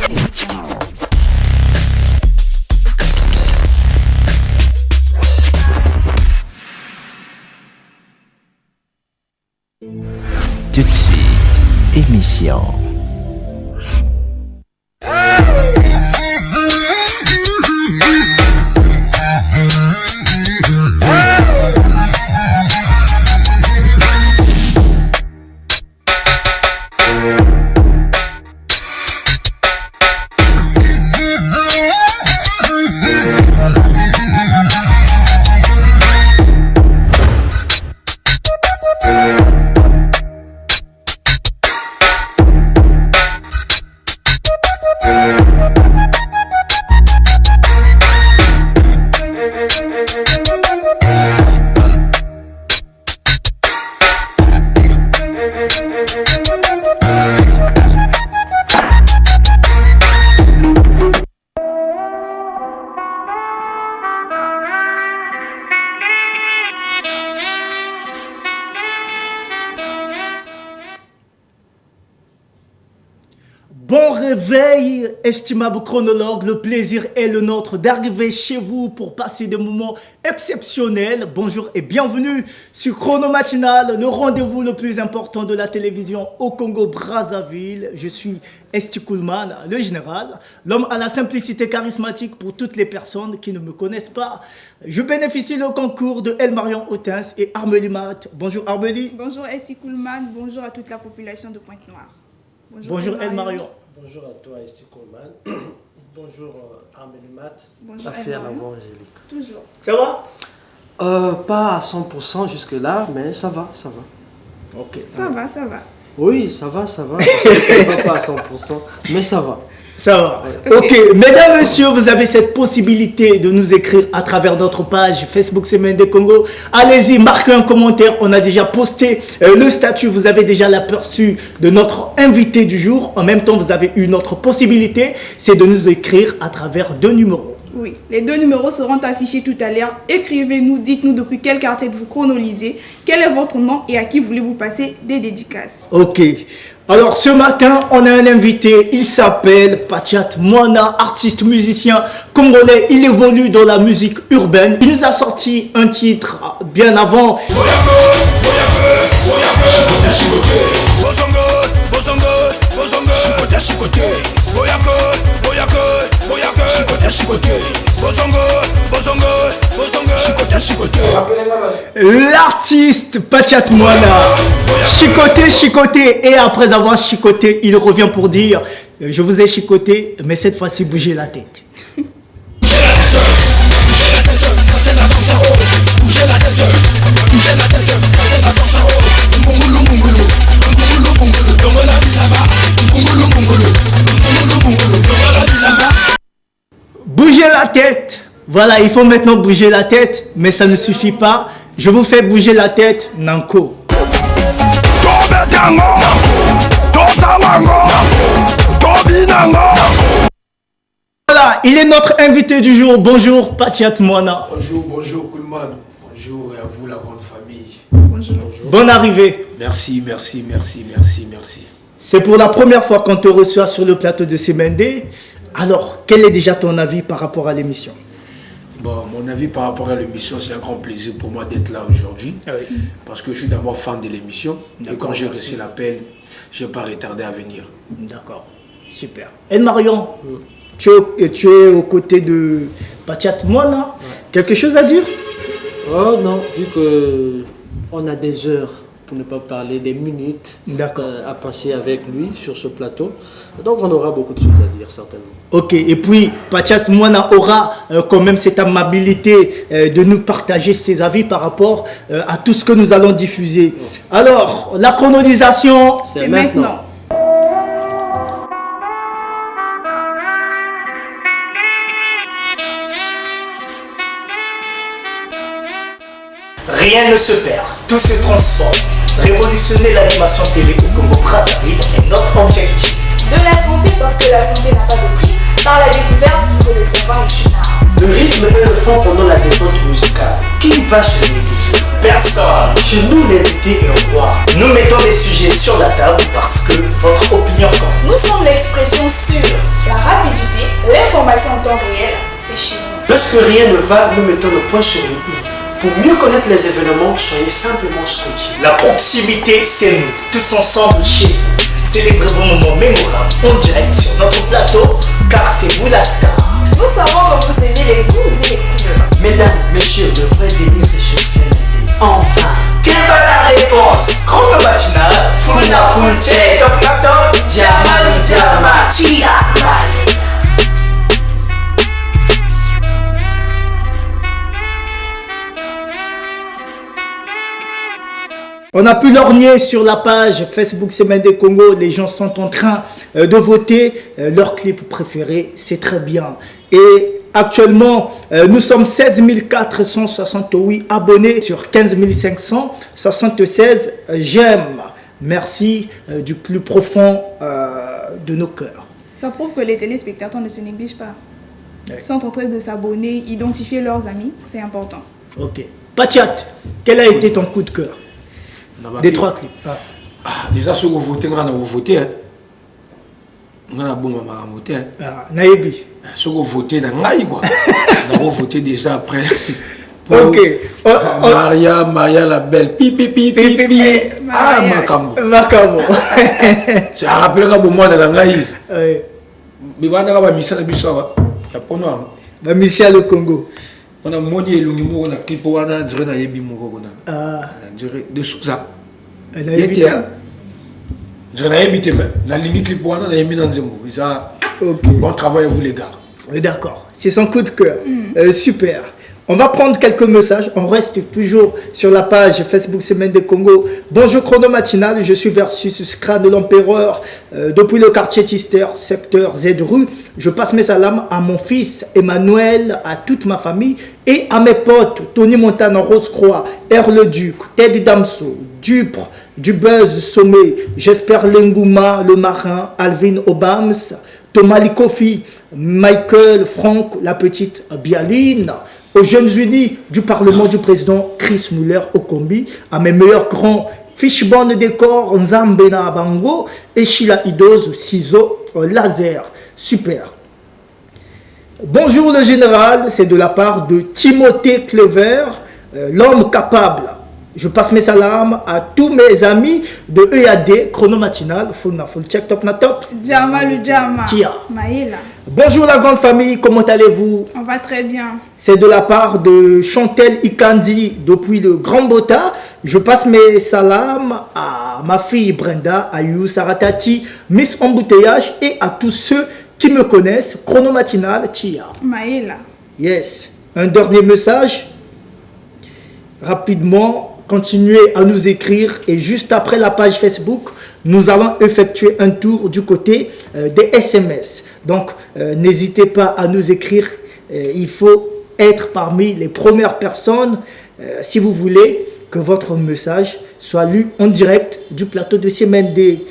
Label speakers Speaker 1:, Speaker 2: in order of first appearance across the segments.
Speaker 1: Tout de suite, émission.
Speaker 2: Bon réveil, estimable chronologue, le plaisir est le nôtre d'arriver chez vous pour passer des moments exceptionnels. Bonjour et bienvenue sur Chrono Matinal, le rendez-vous le plus important de la télévision au Congo-Brazzaville. Je suis Esti Coolman, le général, l'homme à la simplicité charismatique pour toutes les personnes qui ne me connaissent pas. Je bénéficie le concours de El Marion Hotens et Armélie Mat. Bonjour Armélie.
Speaker 3: Bonjour Esti Coolman, bonjour à toute la population de Pointe-Noire.
Speaker 2: Bonjour El Marion.
Speaker 4: Bonjour à toi, Esti Coolman. Bonjour, Armélie Mat.
Speaker 3: Bonjour,
Speaker 4: Affaire Angélique.
Speaker 3: Toujours.
Speaker 2: Ça va?
Speaker 4: Pas à 100% jusque-là, mais ça va, ça va.
Speaker 2: Ok.
Speaker 3: Ça va.
Speaker 4: Oui, ça va. Ça va pas à 100%, mais ça va.
Speaker 2: Ça va. Ok, mesdames, messieurs, vous avez cette possibilité de nous écrire à travers notre page Facebook CMND Congo. Allez-y, marquez un commentaire. On a déjà posté le statut. Vous avez déjà l'aperçu de notre invité du jour. En même temps, vous avez une autre possibilité, c'est de nous écrire à travers 2 numéros.
Speaker 3: Oui, les 2 numéros seront affichés tout à l'heure. Écrivez-nous, dites-nous depuis quel quartier vous chronolisez, quel est votre nom et à qui voulez-vous passer des dédicaces.
Speaker 2: Ok. Alors ce matin, on a un invité, il s'appelle Patiat Moana, artiste musicien congolais, il évolue dans la musique urbaine. Il nous a sorti un titre bien avant. L'artiste Patiat Moana, chicoté, et après avoir chicoté, il revient pour dire je vous ai chicoté, mais cette fois-ci bougez la tête. Bougez la tête. Voilà, il faut maintenant bouger la tête, mais ça ne suffit pas. Je vous fais bouger la tête, Nanko. Voilà, il est notre invité du jour. Bonjour, Patiat Moana.
Speaker 5: Bonjour Coolman. Bonjour à vous la grande famille.
Speaker 3: Bonjour.
Speaker 2: Bonne arrivée.
Speaker 5: Merci.
Speaker 2: C'est pour la première fois qu'on te reçoit sur le plateau de CMND. Alors, quel est déjà ton avis par rapport à l'émission?
Speaker 5: Bon, mon avis par rapport à l'émission, c'est un grand plaisir pour moi d'être là aujourd'hui.
Speaker 2: Ah oui.
Speaker 5: Parce que je suis d'abord fan de l'émission. Et quand j'ai reçu l'appel, je n'ai pas retardé à venir.
Speaker 2: D'accord, super. El Marion, tu es aux côtés de Patiat Moana. Quelque chose à dire?
Speaker 4: Oh non, vu que on a des heures, pour ne pas parler des minutes, à passer avec lui sur ce plateau. Donc on aura beaucoup de choses à dire certainement.
Speaker 2: Ok, et puis Patiat Moana aura quand même cette amabilité de nous partager ses avis par rapport à tout ce que nous allons diffuser. Alors, la chronolisation,
Speaker 3: c'est maintenant.
Speaker 2: rien ne se perd, tout se transforme. Révolutionner l'animation télé au Congo-Brazzaville est notre objectif.
Speaker 6: De la santé parce que la santé n'a pas de prix, par la découverte que le savoir est une art.
Speaker 4: Le rythme est le fond pendant la détente musicale. Qui va se négliger?
Speaker 2: Personne. Chez nous, l'invité est au roi. Nous mettons les sujets sur la table parce que votre opinion compte.
Speaker 6: Nous sommes sommes l'expression sûre. La rapidité, l'information en temps réel, c'est chez nous.
Speaker 4: Lorsque rien ne va, nous mettons le point sur le i. Pour mieux connaître les événements, soyez simplement scotchés.
Speaker 2: La proximité, c'est nous, tous ensemble chez vous. Célébrez vos moments mémorables en direct sur notre plateau, car c'est vous la star.
Speaker 6: Nous savons que vous aimez les goûts et les couleurs.
Speaker 4: Mesdames, messieurs, le vrai délire, c'est sur scène.
Speaker 6: Enfin,
Speaker 2: Quelle va la réponse? Chrono matinal,
Speaker 6: full na full check.
Speaker 2: top na top,
Speaker 6: Jamalu Jama.
Speaker 2: Tia. On a pu lorgner sur la page Facebook Semaine des Congo. Les gens sont en train de voter leur clip préféré. C'est très bien. Et actuellement, nous sommes 16 468 abonnés sur 15 576 j'aime. Merci du plus profond de nos cœurs.
Speaker 3: Ça prouve que les téléspectateurs ne se négligent pas.
Speaker 2: Ouais.
Speaker 3: Ils sont en train de s'abonner, identifier leurs amis, c'est important.
Speaker 2: Ok. Pachat, quel a été ton coup de cœur des trois clips?
Speaker 5: Déjà, ceux qui ont voté, on a voté. On a bon à voter.
Speaker 2: Naïbi.
Speaker 5: Ceux qui ont voté, on a voté déjà après.
Speaker 2: Ok.
Speaker 5: Maria la belle. Pipi. Ah, Makambo.
Speaker 2: Makambo.
Speaker 5: C'est à rappeler que pour moi, dans la
Speaker 2: Oui.
Speaker 5: mais on a mis ça dans le bisou. Il y a pas de
Speaker 2: Missia le Congo.
Speaker 5: on a moni et l'unimo on a clip on a direct na yebi moko on a direct de sous ça
Speaker 2: Naïbi.
Speaker 5: direct na yebi te na limite clip on a yebi dans zemo ça. Bon travail à vous les gars.
Speaker 2: Oui, d'accord, c'est son coup de cœur. Super. On va prendre quelques messages. On reste toujours sur la page Facebook Semaine des Congo. Bonjour Chrono Matinal, je suis versus Scra de l'Empereur depuis le quartier Tister, secteur Z rue. Je passe mes salams à mon fils Emmanuel, à toute ma famille et à mes potes Tony Montana, Rose-Croix, R. Le Duc, Ted Damso, Dupre, du Buzz Sommet, j'espère Lengouma, le Marin, Alvin Obams, Thomas Likofi, Michael, Franck, la petite Bialine, aux Jeunes Unis du Parlement du président Chris Muller Okombi, à mes meilleurs grands Fishbone Décor, Nzambena Bango, et Sheila Idoz, Ciseaux, Laser. Super. Bonjour le général, c'est de la part de Timothée Clever, l'homme capable. Je passe mes salams à tous mes amis de EAD, Chrono Matinal, full check, top na top.
Speaker 3: Jama le Jama.
Speaker 2: Kia.
Speaker 3: Maïla.
Speaker 2: Bonjour la grande famille, comment allez-vous?
Speaker 3: On va très bien.
Speaker 2: C'est de la part de Chantel Ikandi depuis le Grand Bota. Je passe mes salams à ma fille Brenda, à You Saratati, Miss Embouteillage et à tous ceux qui me connaissent. Chrono Matinal, Tia.
Speaker 3: Maïla.
Speaker 2: Yes. Un dernier message. Rapidement, continuez à nous écrire et juste après la page Facebook, nous allons effectuer un tour du côté des SMS. Donc, n'hésitez pas à nous écrire. Il faut être parmi les premières personnes si vous voulez que votre message soit lu en direct du plateau de Semaine des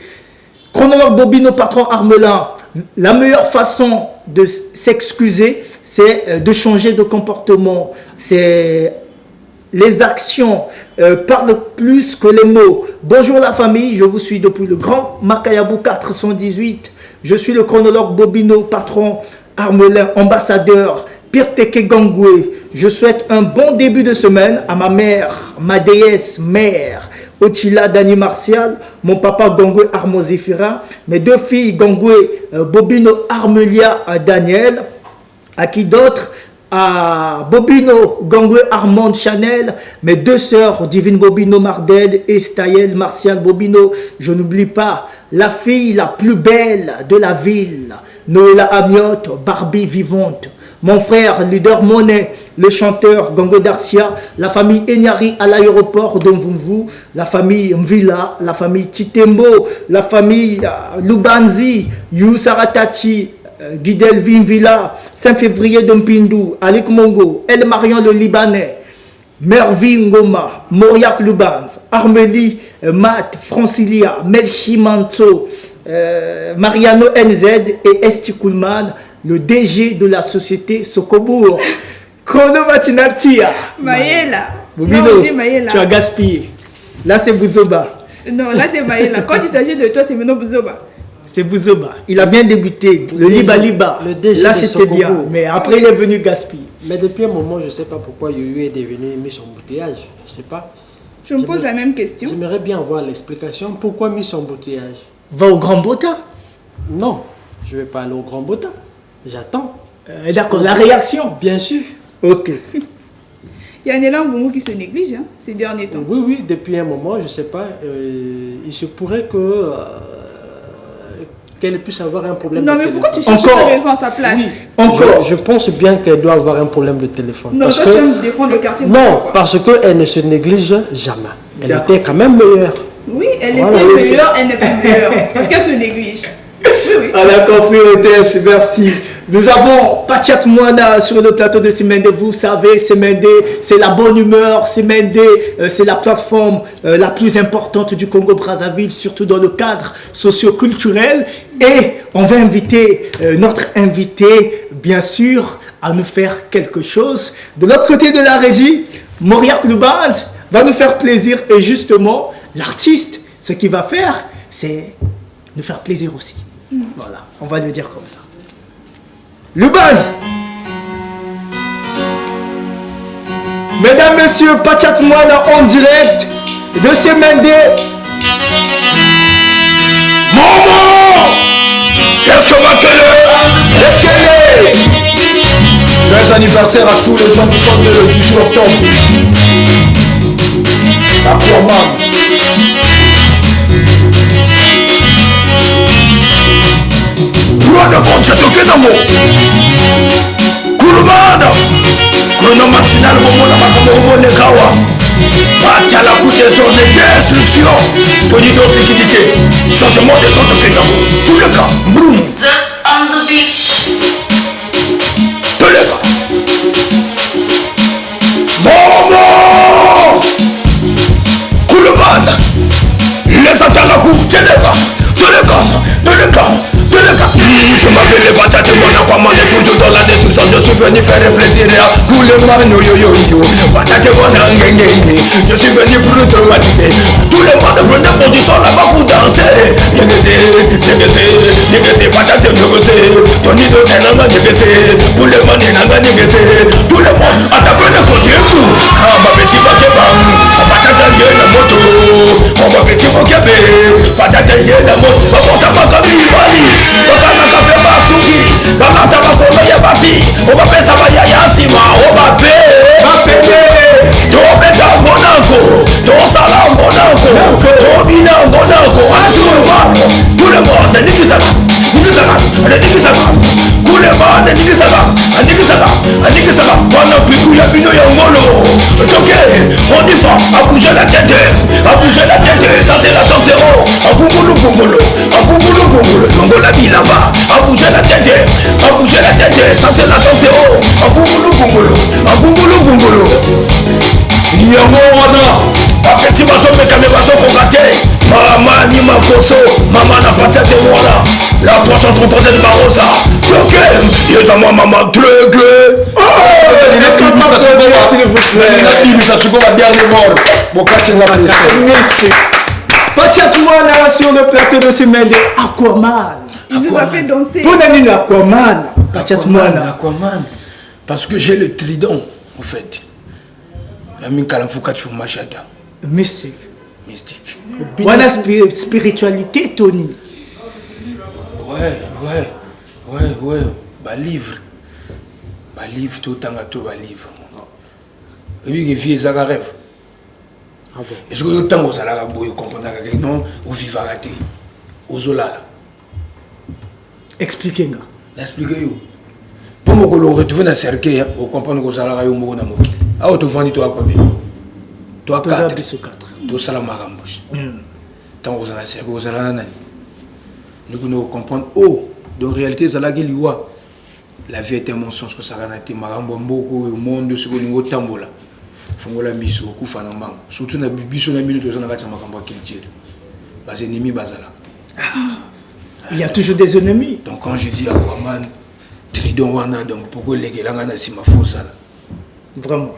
Speaker 2: Chronologue Bobino, patron Armelin. La meilleure façon de s'excuser, c'est de changer de comportement. C'est les actions parlent plus que les mots. Bonjour la famille, je vous suis depuis le Grand Makayabou 418. Je suis le chronologue Bobino, patron Armelin, ambassadeur Pirteke Gangwe. Je souhaite un bon début de semaine à ma mère, ma déesse mère, Otila Dani Martial, mon papa Gangwe Armozifira, mes deux filles Gangwe Bobino Armelia Daniel, à qui d'autres, à Bobino Gangwe Armand Chanel, mes deux sœurs Divine Bobino Mardel et Staël Martial Bobino. Je n'oublie pas la fille la plus belle de la ville, Noëlla Amiotte, Barbie vivante. Mon frère leader Monet, le chanteur Gangwe Darcia, la famille Enyari à l'aéroport de Mvumvu, la famille Mvila, la famille Titembo, la famille Lubanzi, Youssaratati, Guidelvin Villa, Saint-Février de Mpindou, Alik Mongo, El Marion le Libanais, Mervyn Ngoma, Mauriac Lubans, Armélie, Matt, Francilia, Melchi Manto, Mariano NZ et Esti Koulman, le DG de la société Sokobour. Chrono Matinal Tia.
Speaker 3: Maïla.
Speaker 2: Bobino,
Speaker 3: Non, on dit Maïla.
Speaker 2: tu as gaspillé. Là, c'est Bouzoba.
Speaker 3: Non, là c'est Maïla. Quand il s'agit de toi, c'est maintenant Bouzoba.
Speaker 2: C'est Bouzoba. Il a bien débuté. Le Liba. Là, c'était bien. Mais après, il est venu gaspiller.
Speaker 4: Mais depuis un moment, je ne sais pas pourquoi Yoyo est devenu Miss Embouteillage. Je ne sais pas.
Speaker 3: Je me pose la même question.
Speaker 4: J'aimerais bien avoir l'explication. Pourquoi Miss Embouteillage?
Speaker 2: Va au Grand Bota.
Speaker 4: Non, je ne vais pas aller au Grand Bota. J'attends.
Speaker 2: D'accord, la réaction.
Speaker 4: Bien sûr.
Speaker 2: Ok.
Speaker 3: Il y a un élan Boumou qui se néglige ces derniers temps.
Speaker 4: Oui, depuis un moment, je ne sais pas. Il se pourrait que qu'elle puisse avoir un problème de téléphone.
Speaker 3: Non, mais pourquoi tu cherches une raison à sa place?
Speaker 2: Encore.
Speaker 4: Je pense bien qu'elle doit avoir un problème de téléphone.
Speaker 3: Non, toi, tu aimes défendre le quartier.
Speaker 4: Non, parce qu'elle ne se néglige jamais. Elle était quand même meilleure.
Speaker 3: Oui, elle était meilleure, elle n'est pas meilleure. Parce qu'elle se néglige. Oui.
Speaker 2: À la confrérie, merci. Nous avons Pachat Moana sur le plateau de Semende. Vous savez, Semende, c'est la bonne humeur. Semende, c'est la plateforme la plus importante du Congo-Brazzaville, surtout dans le cadre socio-culturel. Et on va inviter notre invité, bien sûr, à nous faire quelque chose. De l'autre côté de la régie, Moriak Lubaz va nous faire plaisir. Et justement, l'artiste, ce qu'il va faire, c'est nous faire plaisir aussi. Voilà, on va le dire comme ça. Lubaz. Mesdames, messieurs, Pachat Moana en direct de Semende.
Speaker 5: Maman! Est-ce que joyeux anniversaire à tous les gens qui sont nés le 18 octobre. Aquaman. Rwanda boncha tokenamo. Kulumada. Chrono matinal momona makambo lekawa. Batala coup des zones de destruction. Tony dos liquidité. Changement de temps tokenamo. Tout le cas. Broum. Tous les cas. Momo. Kulumada. Les Atalakou. Tchéléba. Tous les cas. Je m'appelle les patates, mon aquaman est toujours dans la destruction. Je suis venu faire plaisir à Kouleman, yo. Patate, mon angengenge. Je suis venu pour le traumatiser. Tout le monde prenait position là-bas pour danser. Négessé, patate, négessé. Tony de Senanga, négessé. Kouleman, négessé. Tout le monde a tapé le côté. Ah, ma petite bakebang. Patate, yé la moto. Oh, ma petite bakebé. Patate, yé la moto. Papa, Bakabi, Bali. Bakana Basuki, Bakata Bakoya Basi, Obapesa Bayasima, Obape, Tobeta Monaco, Tosala Monaco, Tobina Monaco, Azurba, tout le monde, Nikisaba, Nikisaba, pendant que ya bino ya ngolo, ok, on dit fort, à bouger la tête, ça c'est la danse zéro, à bouboulou, Dongo la vie là-bas, à bouger la tête, ça c'est la danse zéro, à bouboulou, Yamona, Apeti maso mekame maso kongate, Mama ni makoso, Mama na patate wana, la 330 de Barossa, Tokem, je moi maman truc. Est-ce que vous savez, ça se la dernière mort, mon quartier va presser.
Speaker 2: Pachat Moana sur le plateau de Semende. Aquaman.
Speaker 3: Il nous a fait danser.
Speaker 2: Bon ami Aquaman. Pachat Moana.
Speaker 5: Aquaman. Parce que j'ai le trident, en fait.
Speaker 2: Mystique.
Speaker 5: Mystique.
Speaker 2: Voilà spiritualité, Tony.
Speaker 5: Ouais. Bah livre, tout le temps à tout, bah livre. Et puis, il y a un rêve. Est-ce que le temps où ça l'a beau comprendre que non, au vivre raté, aux olala.
Speaker 2: Expliquez-moi.
Speaker 5: Expliquez-vous. Pour me retrouver dans le cercueil, vous comprenez que ça l'a eu au Namoki. Ah, tu vends toi combien? Toi 4. Toi ça la marambouche. Tant que vous en avez cercueil, vous allez en nous pouvons comprendre. Oh, en réalité, ça l'a eu la vie est un mensonge que ça a été marambouche au monde sur le niveau tambola. Fongola miso kufana mbang surtout na biso na minute ozana kati makambo culture bas ennemis bazala.
Speaker 2: Il y a toujours des ennemis.
Speaker 5: Donc quand je dis Aquaman tridon wana donc pourquoi les gelanga na sima fosa là
Speaker 2: vraiment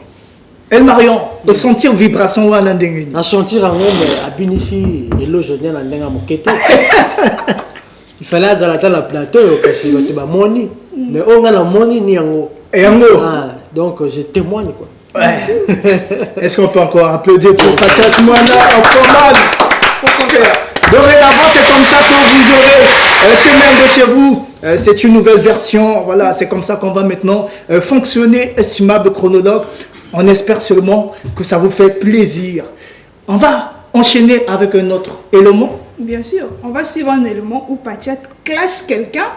Speaker 2: El Marion de sentir vibration wana ndengeni
Speaker 4: na sentir en homme abinisi elo jodien na ndenga mokete Il fallait azalata la plateau parce que tu vas money. Mais on a la money ni yango.
Speaker 2: Et yango.
Speaker 4: Donc je témoigne quoi.
Speaker 2: Ouais. Est-ce qu'on peut encore applaudir pour Patiat Moana en commande? Dorénavant, c'est comme ça que vous aurez ces mails de chez vous. C'est une nouvelle version. Voilà, c'est comme ça qu'on va maintenant fonctionner, estimable chronologue. On espère seulement que ça vous fait plaisir. On va enchaîner avec un autre élément.
Speaker 3: Bien sûr, on va suivre un élément où Patiat clash quelqu'un,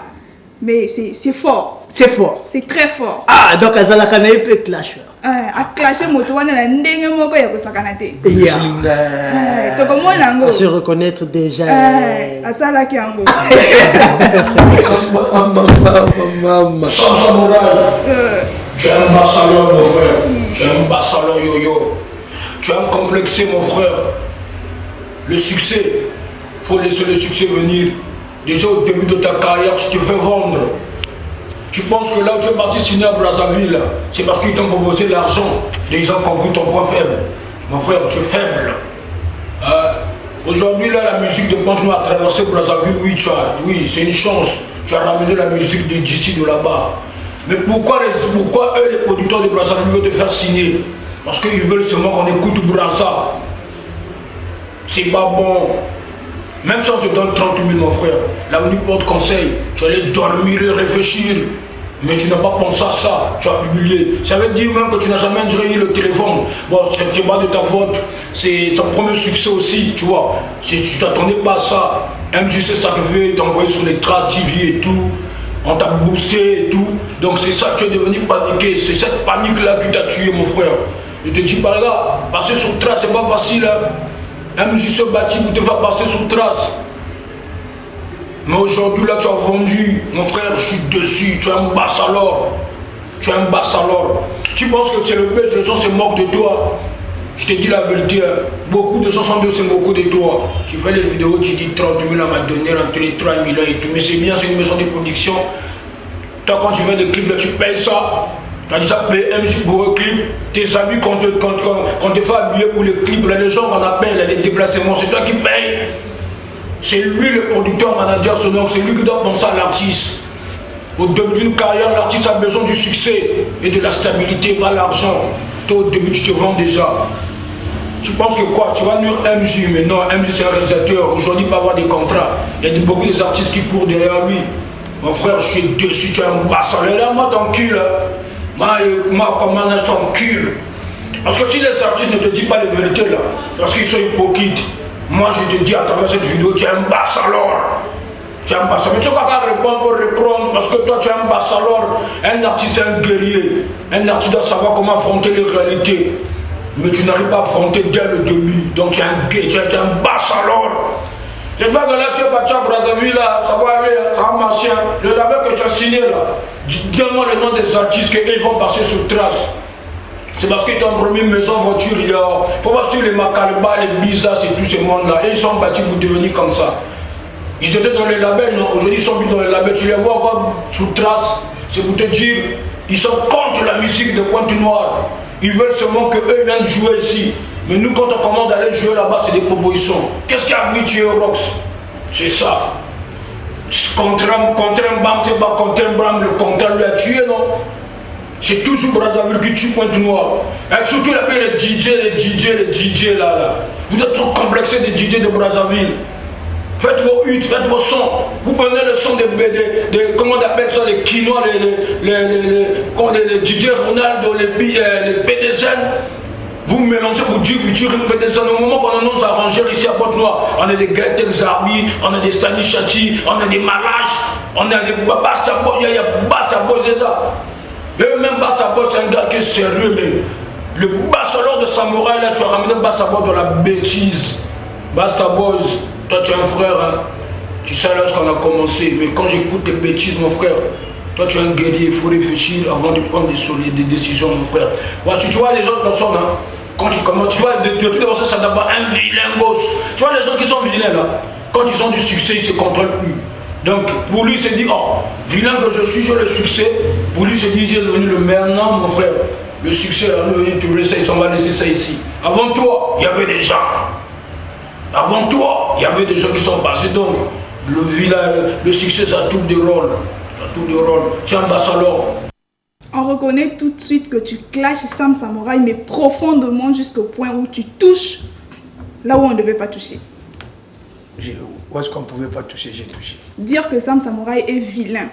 Speaker 3: mais c'est fort.
Speaker 2: C'est fort.
Speaker 3: C'est très fort.
Speaker 2: Ah, donc Azala Kanae peut clasher.
Speaker 3: A clasher moto wana la ndenge moko ya kosakana te.
Speaker 2: Yeah.
Speaker 3: To comment nango?
Speaker 4: Se reconnaître déjà.
Speaker 3: Asala ki yango.
Speaker 5: Maman. Tu es un bassalon, mon frère. Tu es un bassalon yo-yo. Tu es un complexé, mon frère. Le succès, il faut laisser le succès venir. Déjà au début de ta carrière, tu te fais vendre. Tu penses que là où tu es parti signer à Brazzaville, c'est parce qu'ils t'ont proposé l'argent. Les gens ont compris ton point faible. Mon frère, tu es faible. Aujourd'hui, là, la musique de Pointe Noire a traversé Brazzaville. Oui, c'est une chance. Tu as ramené la musique d'ici, de là-bas. Mais pourquoi eux, les producteurs de Brazzaville, veulent te faire signer? Parce qu'ils veulent seulement qu'on écoute Brazza. C'est pas bon. Même si on te donne 30 000, mon frère, là où tu portes conseil, tu allais dormir et réfléchir. Mais tu n'as pas pensé à ça, tu as publié. Ça veut dire même que tu n'as jamais eu le téléphone. Bon, c'est pas de ta faute, c'est ton premier succès aussi, tu vois. Si tu t'attendais pas à ça, MJC ça te fait t'envoyer sur les traces TV et tout. On t'a boosté et tout. Donc c'est ça que tu es devenu paniqué. C'est cette panique-là qui t'a tué, mon frère. Je te dis, par là, passer sur trace, c'est pas facile. Hein. MJC bâti pour te faire passer sur trace. Mais aujourd'hui, là, tu as vendu. Mon frère, je suis dessus. Tu es un bassalor. Tu es un bassalor. Tu penses que c'est le buzz, les gens se moquent de toi. Je te dis la vérité. Hein. Beaucoup de gens sont de se moquer de toi. Tu fais les vidéos, tu dis 30 000 à ma donner entre les 3 millions et tout. Mais c'est bien, c'est une maison de production. Toi, quand tu fais des clips, là, tu payes ça. Tu as déjà payé MJ pour un clip. Tes amis, quand te fait habiller pour les clips, là, les gens qu'on appelle, les déplacements, c'est toi qui payes. C'est lui le producteur, manager, son nom, c'est lui qui doit penser à l'artiste. Au début d'une carrière, l'artiste a besoin du succès et de la stabilité, pas l'argent. Toi, au début, tu te vends déjà. Tu penses que quoi? Tu vas nuire MJ, mais non, MJ c'est un réalisateur. Aujourd'hui, il va avoir des contrats. Il y a beaucoup d'artistes qui courent derrière lui. Mon frère, je suis dessus, tu es un bassaleur. Là, moi, t'encules. Moi, comment je t'encule? Parce que si les artistes ne te disent pas les vérités, là, parce qu'ils sont hypocrites, moi, je te dis à travers cette vidéo, tu es un bassalor. Tu es un bassalor. Mais tu ne peux pas répondre pour reprendre parce que toi, tu es un bassalor. Un artiste, un guerrier. Un artiste doit savoir comment affronter les réalités. Mais tu n'arrives pas à affronter dès le début. Donc, tu es un gay, tu es un bassalor. C'est pas que là, tu es parti à Brazzaville, là, ça va aller, ça va marcher. Le label que tu as signé, là, donne-moi le nom des artistes qu'ils vont passer sur trace. C'est parce qu'ils t'ont promis maison, voiture, il y a... Faut voir sur les Macalba, les Bizas et tous ces mondes-là. Et ils sont bâtis pour devenir comme ça. Ils étaient dans les labels, non? Aujourd'hui, ils sont plus dans les labels. Tu les vois encore sous trace. C'est pour te dire, ils sont contre la musique de Pointe Noire. Ils veulent seulement qu'eux viennent jouer ici. Mais nous, quand on commande d'aller jouer là-bas, c'est des propositions. Qu'est-ce qui a voulu tuer Rox? C'est ça. Contre un bam, c'est pas contre un bram, le contrat lui a tué, non? C'est toujours Brazzaville qui tue Pointe Noire. Et surtout les DJ là. Vous êtes trop complexés des DJ de Brazzaville. Faites vos huttes, faites vos sons. Vous prenez le son des comment on appelle ça, les quinois, les DJ Ronaldo, les PDZ. Vous mélangez, vous dites une PDZ. Au moment qu'on annonce à ranger ici à Pointe Noire, on a des Gaëtan Zarbi, on a des Stanishachi, on a des Malaches, on a des Bassa Boy, il y a Bassa Boy, c'est ça. Et même Bassa Boy, c'est un gars qui est sérieux, mais le bassalor de Samouraï, là, tu as ramené Bassa Boy dans la bêtise. Bassa Boy, toi tu es un frère, hein. Tu sais lorsqu'on a commencé, mais quand j'écoute tes bêtises, mon frère, toi tu es un guerrier, il faut réfléchir avant de prendre des décisions, mon frère. Voilà, tu vois les autres personnes, hein, quand tu commences, tu vois, de toutes les façons, ça n'a pas un vilain gosse. Tu vois les gens qui sont vilains là, quand ils ont du succès, ils ne se contrôlent plus. Donc pour lui, il s'est dit, oh, vilain que je suis, j'ai le succès. Pour lui, il s'est dit, il est devenu le meilleur. Non, mon frère, le succès, on est venu ça, on va laisser ça ici. Avant toi, il y avait des gens. Avant toi, il y avait des gens qui sont passés. Donc, Le village, le succès, ça tourne de rôle. Ça tourne de rôle. Tu es ambassadeur.
Speaker 3: On reconnaît tout de suite que tu clashes Sam Samouraï, mais profondément jusqu'au point où tu touches là où on ne devait pas toucher.
Speaker 5: Où est-ce qu'on ne pouvait pas toucher, j'ai touché.
Speaker 3: Dire que Sam Samouraï est vilain.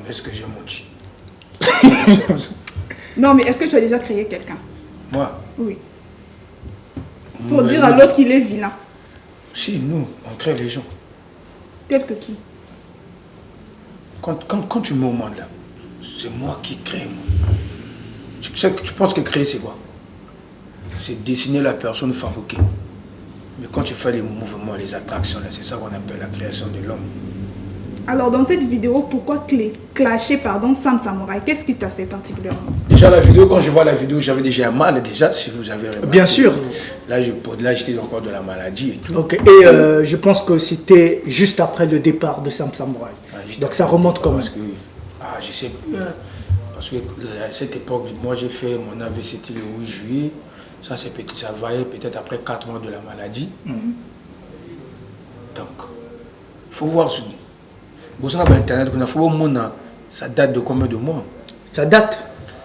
Speaker 5: Est-ce que j'ai menti?
Speaker 3: Non, mais est-ce que tu as déjà créé quelqu'un?
Speaker 5: Moi?
Speaker 3: Oui. Pour dire à l'autre qu'il est vilain.
Speaker 5: Si, nous, on crée les gens.
Speaker 3: Tel que qui?
Speaker 5: Quand tu me demandes là, c'est moi qui crée. Moi. Tu penses que créer, c'est quoi? C'est dessiner la personne fabriquée. Mais quand tu fais les mouvements, les attractions, c'est ça qu'on appelle la création de l'homme.
Speaker 3: Alors, dans cette vidéo, pourquoi clasher Sam Samouraï? Qu'est-ce qui t'a fait particulièrement?
Speaker 5: Déjà, la vidéo, quand je vois la vidéo, j'avais déjà un mal, déjà, si vous avez remarqué.
Speaker 2: Bien sûr.
Speaker 5: Là, j'étais encore de la maladie et tout.
Speaker 2: Ok. Et je pense que c'était juste après le départ de Sam Samouraï. Donc, ça remonte comment?
Speaker 5: Parce que, je sais plus. Hein. Parce que à cette époque, moi, j'ai fait mon AVC, c'était le 8 juillet. Ça valait peut-être après 4 mois de la maladie. Donc, il faut voir ce. Vous savez, Internet, ça date de combien de mois?
Speaker 2: Ça date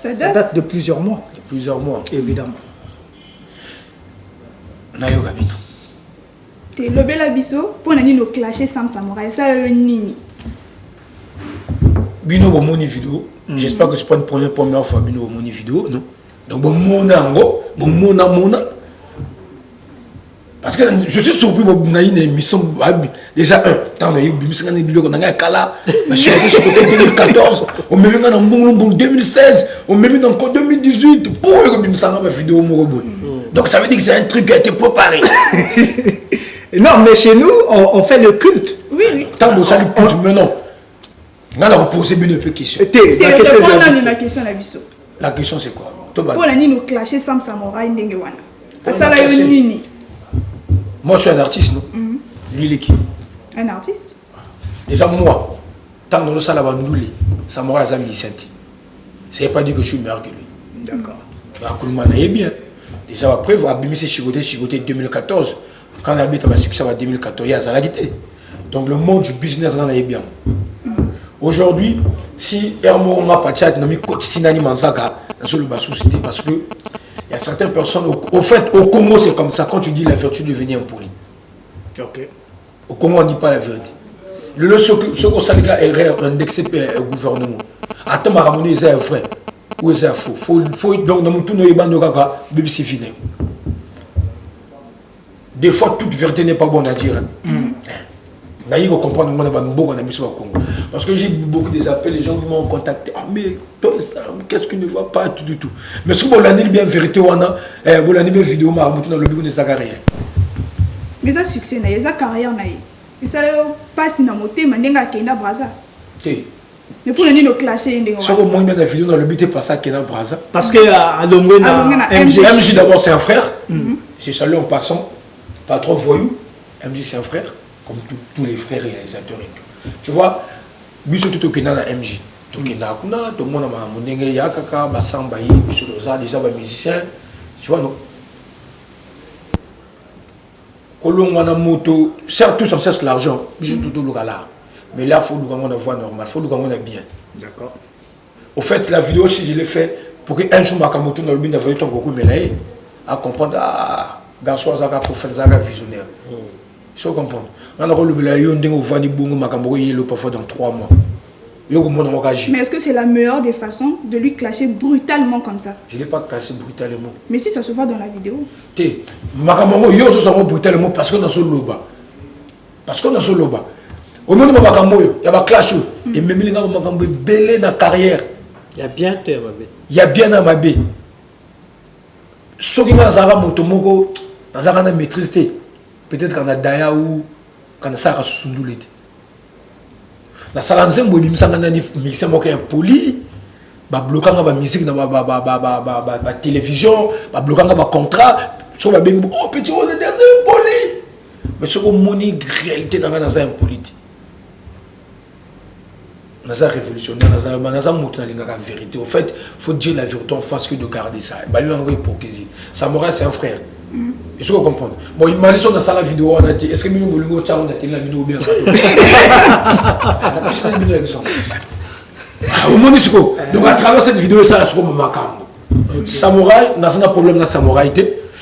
Speaker 2: de plusieurs mois.
Speaker 5: De plusieurs mois.
Speaker 2: Évidemment.
Speaker 5: Nayo Gabino.
Speaker 3: T'es le bel abisso pour nous clasher Sam Samouraï. Ça, nini.
Speaker 5: Bino, bon, mon vidéo. J'espère que ce n'est pas une première fois Bino, mon vidéo, non? Donc, bon, mon. Parce que je suis surpris de une émission. Déjà, tant que je suis en 2014, on m'a mis en 2016, on m'a mis en 2018 pour une vidéo. Donc, ça veut dire que c'est un truc qui a été préparé.
Speaker 2: Non, mais chez nous, on fait le culte.
Speaker 3: Oui.
Speaker 5: Tant que ça le culte, mais non. On a posé une question.
Speaker 3: La question, l'abisso.
Speaker 5: La question, c'est quoi?
Speaker 3: Pour nous clasher Sam Samouraï, ça là, nini.
Speaker 5: Moi, je suis un artiste, non? Lui, il est qui?
Speaker 3: Un artiste?
Speaker 5: Déjà, moi, tant que ça là-bas, nous, Samouraï, ça me dit. Ça ne veut pas dire que je suis meilleur que lui.
Speaker 2: D'accord.
Speaker 5: Il est bien. Déjà, après, vous avez mis Chigoté 2014. Quand on habite à succès en 2014, il y a ça quitté. Donc, le monde du business, on est bien. Aujourd'hui, si Hermo m'a pas chat, n'a mis coach Sinani Manzaka, dans le société, parce que il y a certaines personnes, au fait, au Congo, c'est comme ça. Quand tu dis la vertu, devient impoli.
Speaker 2: Ok.
Speaker 5: Au Congo, on ne dit pas la vérité. Ce qu'on s'est est indexé par le gouvernement. Attends, ma ramonée, c'est vrai. Ou c'est faux. Donc, dans tout le monde, c'est fini. Des fois, toute vérité n'est pas bonne à dire. Il faut comprendre que Congo. Parce que j'ai beaucoup des appels, les gens m'ont contacté. Ah, mais toi, qu'est-ce qu'il ne voit pas du tout. Mais si vous avez bien vérité, vous avez bien vidéo, vous avez bien vidéo, vous avez rien.
Speaker 3: Mais ça succès, il y a carrière. Et ça passe dans mon thème, il y a un braza. Mais pour nous clasher, il y a
Speaker 5: si vous avez bien vidéo, dans le but de passer à Kena Braza.
Speaker 2: Parce qu'à Lomé,
Speaker 5: MJ d'abord, c'est un frère. C'est salut en passant. Pas trop voyou. MJ, c'est un frère. Comme tous les frères réalisateurs et tout. Tu vois, lui surtout au Kenya na MJ. Tout le monde a monengé yakaka, basamba yi, déjà des musiciens. Tu vois non. Kolongo na moto, certes tout sans cesse l'argent, je tout le là. Mais là faut nous avoir une voix normale, faut nous avoir bien.
Speaker 2: D'accord.
Speaker 5: Au fait la vidéo si je l'ai fait pour que un jour Makamoto dans le bin d'avoir ton goku mais à comprendre garçon zaka pour faire zaka visionnaire. Il faut comprendre. On a parfois dans 3 mois.
Speaker 3: Mais est-ce que c'est la meilleure des façons de lui clasher brutalement comme ça?
Speaker 5: Je ne l'ai pas classé brutalement.
Speaker 3: Mais si ça se voit dans la vidéo.
Speaker 5: Il brutalement parce qu'on a ce loba. Parce qu'on a ce loba. Au moment où il y a un clash. Et même il y a une dans carrière.
Speaker 4: Il y a bien à ma bé.
Speaker 5: Il y a bien à ma bé. Ce qui m'a dit, maîtrise. Peut-être qu'on a Daya ou qu'on a Sarah Sundoulé. La salanzem où il y a un musicien qui est poli, bloquant la musique dans la télévision, bloquant le contrat, sur la béni, oh petit, on est poli. Mais ce qu'on monnaie réalité dans la impoli. Dans la révolutionnaire, dans la vérité. Au fait, il faut dire la vérité en face que de garder ça. Il y a une hypocrisie. Samouraï, c'est un frère. Est-ce que vous comprenez? Bon, imagine si on a ça la vidéo, on a dit, est-ce que nous voulons faire la vidéo bien? C'est un exemple. Au moins, donc à travers cette vidéo, ça, je suis comme Samouraï, on a un problème dans Samouraï.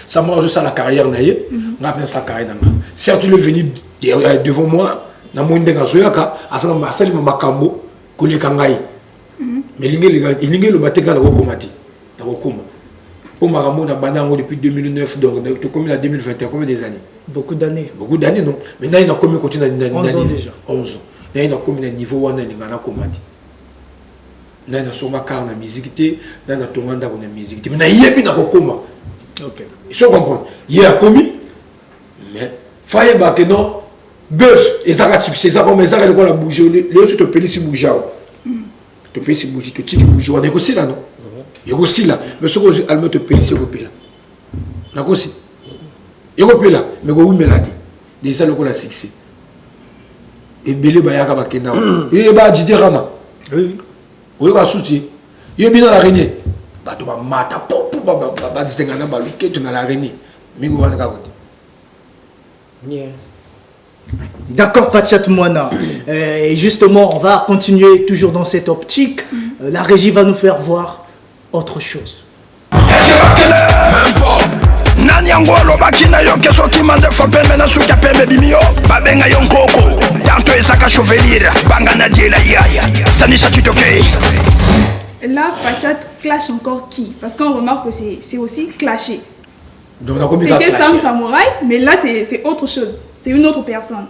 Speaker 5: Samouraï, je sais la carrière, on a appelé sa carrière. Certes, il est venu devant moi, dans mon dégazoyaka, à ce moment-là, c'est le Makambo, Koulé Kangaï. Mais il y a le bâtiment dans le Komati. Pour Marambo, on a banné depuis 2009, donc comme il a 2021, combien des années?
Speaker 2: Beaucoup d'années.
Speaker 5: Beaucoup d'années, non. Maintenant, il y a combien continue
Speaker 2: 11 ans déjà.
Speaker 5: 11 ans. Il y a combien de niveau on a Komati? Il y a un car de musique, il y a un musique. Mais il y a bien un coma. Il faut comprendre. Il y a commis, mais il faut que non, buzz, et ça a succès, ça comme ça, il a bougé. Les autres te payent si bouger. Tu payes si bouger, tu tires bouger. On est aussi là, non? Il y a aussi là. Mais ce que je vais te payer, c'est là. Il y a aussi. Il y a aussi là. Mais il y a aussi là. Déjà, il y a succès. Et Bélé Bayaka Bakena. Il y a Didier Rama. Oui. Il y a souci. Il y a bien l'araignée. Tu vas mater. Tu vas l'araignée. Mais il y a
Speaker 2: D'accord, Pachat Moana. Et justement, on va continuer toujours dans cette optique. La régie va nous faire voir autre chose.
Speaker 3: Là, Pachat clash encore qui? Parce qu'on remarque que c'est aussi clasher.
Speaker 5: C'était
Speaker 3: Sam Samouraï, mais là c'est autre chose. C'est une autre personne.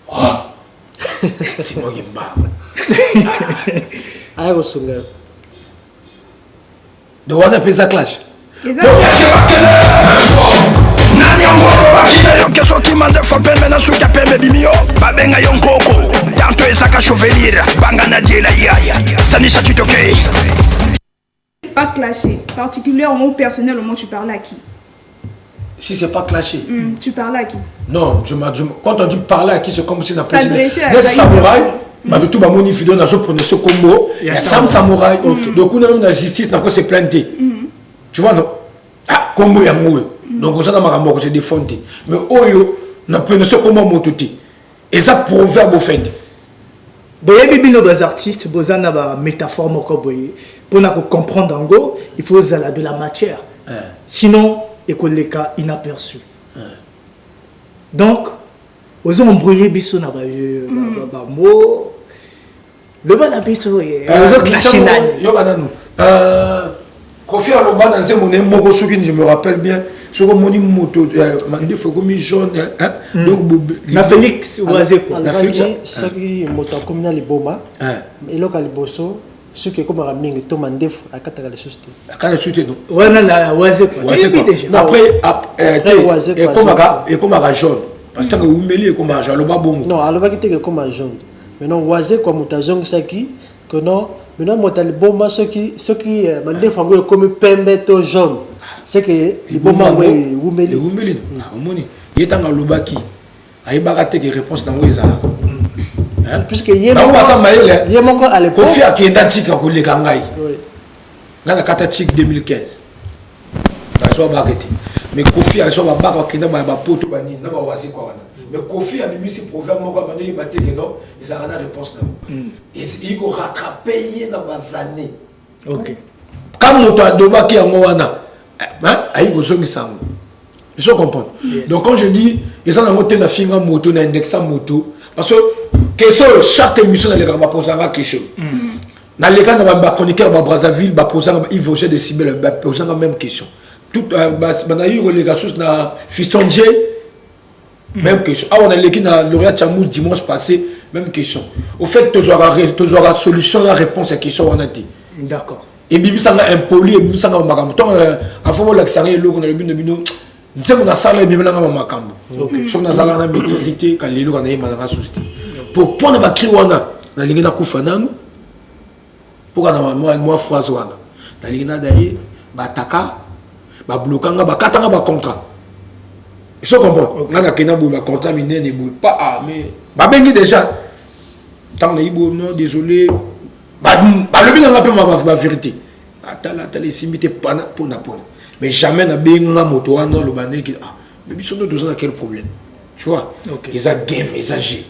Speaker 5: Oh, c'est moi qui me bats. Donc on appelle ça clash.
Speaker 3: Pas clasher, particulièrement ou personnellement, tu parles à qui?
Speaker 5: Si c'est pas clashé.
Speaker 3: Tu parles à qui?
Speaker 5: Non, quand on dit parler à qui, c'est comme si on a fait
Speaker 3: un
Speaker 5: samouraï. Mais tout le monde a pris ce combo. Il y a Sam Samouraï. Donc on a même la justice, on s'est planté. Tu vois, non? Ah, combo est amoureux. Donc on a se défendre. Mais Oyo, on a pris ce combo mototé. Et ça proverbe au fait.
Speaker 2: Il y a des artistes, il y a des métaphores pour comprendre, il faut de la matière. Sinon, il y a des cas inaperçus. Donc, aux embrouillés, il y a des mots. Le bon abisso est
Speaker 5: Kofi Aloba dans un moment, je me rappelle bien, ce que mon moto, il faut comme jaune, donc
Speaker 2: na Félix Oazé quoi.
Speaker 4: Na Félix, ce qui moto comme na liboma, et là quand le bosso, ce qui est comme un mingi, tout mandef à quatre les sustés.
Speaker 5: À quatre sustés non.
Speaker 2: Ouais na Oazé quoi.
Speaker 5: Après, et comme un jaune, parce que vous mêlez comme un jaune, Aloba bon.
Speaker 4: Non, Aloba qui était comme un jaune. Maintenant Oazé quoi moto ça qui que non. Maintenant, les bombes, ceux qui mandent fameux comme pembeto jaune, c'est que les bombes, vous mettez.
Speaker 5: Vous mettez. Il y a un lobaki. Il y a une réponse dans les ala.
Speaker 4: Puisque il y a encore à l'époque.
Speaker 5: Kofi a qui est un tic à les gangaï. Dans la catatique 2015. Mais Kofi a soit bas qui n'a pas poto bani, n'a pas oisé quoi. Mais Kofi a mis ses proverbes, il m'a dit que non, ils n'ont pas de réponse. Et il faut rattraper dans les années.
Speaker 2: Ok.
Speaker 5: Comme notre adoba qui est en Moana, il faut que ça. Je comprends. Donc quand je dis, ils ont monté la finger moto, un index moto, parce que chaque émission, elle va poser une question. Dans les cas, dans les chroniqueurs de Brazzaville, ils vont poser des cibles, poser la même question. Tout les relégation na Fiston J, même question. Ah, on a l'équipe dans Lauréat Chamou dimanche passé, même question. Au fait, tu auras solution, la réponse à la question, on a dit.
Speaker 2: D'accord.
Speaker 5: Et Bibi Sanga impoli, et Bibi Sanga Makambo. Avant la Xaré, on a le but de Bino. Nous sommes en salle et Bibi Sanga Makambo. Nous sommes en salle et maîtrisité, quand les loups en a eu malheur société. Pour prendre ma kriwana, la ligne na Koufanam, pour qu'on ait moi Froisoana. La ligne na d'ailleurs, Bataka. Ba blokanga ba katanga ba contrat. Ils sont comprendre. On a kena ba contrat miné ne pas mais ba bengi déjà. Tant na ibo non désolé. Ba le bien on appelle ma vérité. Atala tala simité pana pour na pour. mais jamais na benga moto wana le bandé qui ah mais biso nous tous on a quel problème tu vois ils a game ils a G